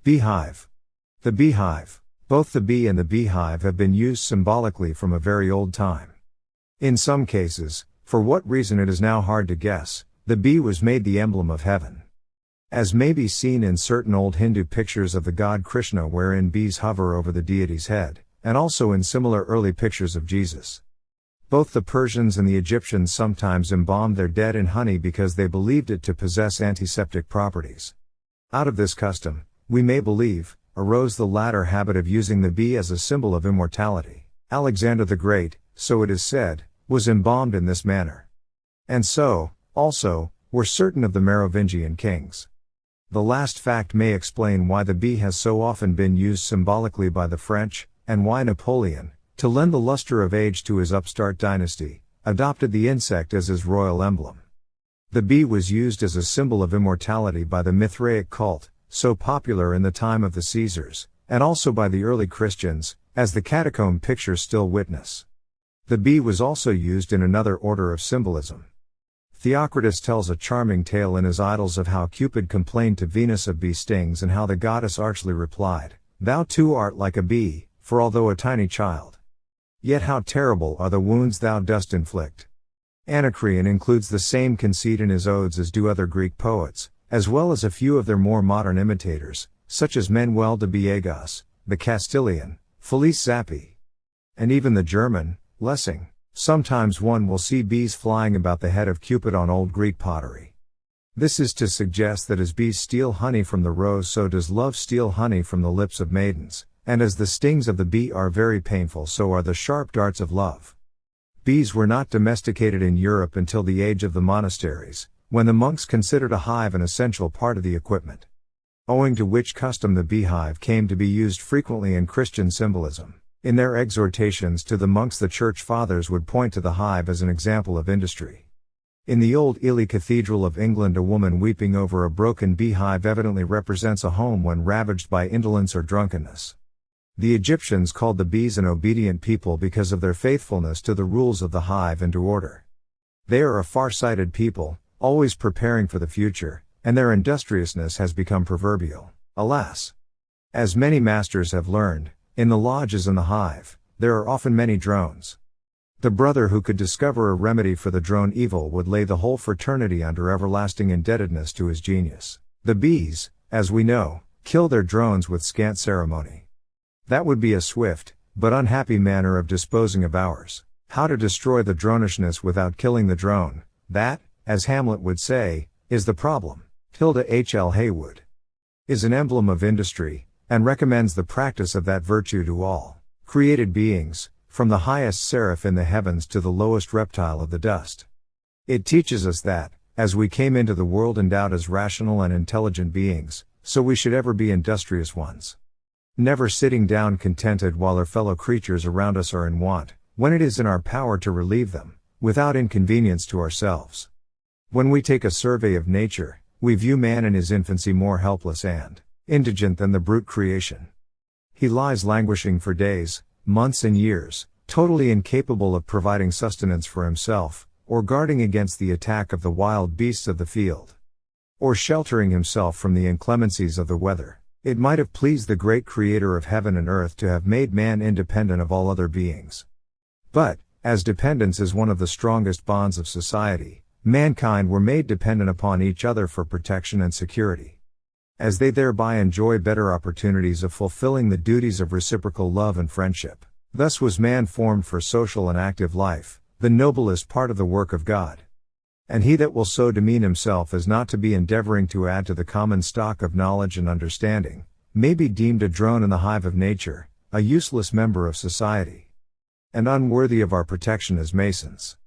Beehive. The beehive. Both the bee and the beehive have been used symbolically from a very old time. In some cases, for what reason it is now hard to guess, the bee was made the emblem of heaven. As may be seen in certain old Hindu pictures of the god Krishna wherein bees hover over the deity's head, and also in similar early pictures of Jesus. Both the Persians and the Egyptians sometimes embalmed their dead in honey because they believed it to possess antiseptic properties. Out of this custom, we may believe, arose the latter habit of using the bee as a symbol of immortality. Alexander the Great, so it is said, was embalmed in this manner. And so, also, were certain of the Merovingian kings. The last fact may explain why the bee has so often been used symbolically by the French, and why Napoleon, to lend the luster of age to his upstart dynasty, adopted the insect as his royal emblem. The bee was used as a symbol of immortality by the Mithraic cult, so popular in the time of the Caesars, and also by the early Christians, as the catacomb pictures still witness. The bee was also used in another order of symbolism. Theocritus tells a charming tale in his Idylls of how Cupid complained to Venus of bee stings and how the goddess archly replied, "Thou too art like a bee, for although a tiny child, yet how terrible are the wounds thou dost inflict." Anacreon includes the same conceit in his odes as do other Greek poets, as well as a few of their more modern imitators, such as Manuel de Villegas, the Castilian, Felice Zappi, and even the German, Lessing. Sometimes one will see bees flying about the head of Cupid on old Greek pottery. This is to suggest that as bees steal honey from the rose, so does love steal honey from the lips of maidens, and as the stings of the bee are very painful, so are the sharp darts of love. Bees were not domesticated in Europe until the age of the monasteries, when the monks considered a hive an essential part of the equipment. Owing to which custom the beehive came to be used frequently in Christian symbolism. In their exhortations to the monks, the Church Fathers would point to the hive as an example of industry. In the old Ely Cathedral of England, a woman weeping over a broken beehive evidently represents a home when ravaged by indolence or drunkenness. The Egyptians called the bees an obedient people because of their faithfulness to the rules of the hive and to order. They are a far-sighted people, always preparing for the future, and their industriousness has become proverbial. Alas! As many masters have learned, in the lodges and the hive, there are often many drones. The brother who could discover a remedy for the drone evil would lay the whole fraternity under everlasting indebtedness to his genius. The bees, as we know, kill their drones with scant ceremony. That would be a swift, but unhappy manner of disposing of ours. How to destroy the dronishness without killing the drone, that, as Hamlet would say, is the problem. HL Haywood is an emblem of industry, and recommends the practice of that virtue to all created beings, from the highest seraph in the heavens to the lowest reptile of the dust. It teaches us that, as we came into the world endowed as rational and intelligent beings, so we should ever be industrious ones. Never sitting down contented while our fellow creatures around us are in want, when it is in our power to relieve them, without inconvenience to ourselves. When we take a survey of nature, we view man in his infancy more helpless and indigent than the brute creation. He lies languishing for days, months and years, totally incapable of providing sustenance for himself, or guarding against the attack of the wild beasts of the field, or sheltering himself from the inclemencies of the weather. It might have pleased the great Creator of heaven and earth to have made man independent of all other beings. But, as dependence is one of the strongest bonds of society, mankind were made dependent upon each other for protection and security, as they thereby enjoy better opportunities of fulfilling the duties of reciprocal love and friendship. Thus was man formed for social and active life, the noblest part of the work of God. And he that will so demean himself as not to be endeavoring to add to the common stock of knowledge and understanding, may be deemed a drone in the hive of nature, a useless member of society, and unworthy of our protection as Masons.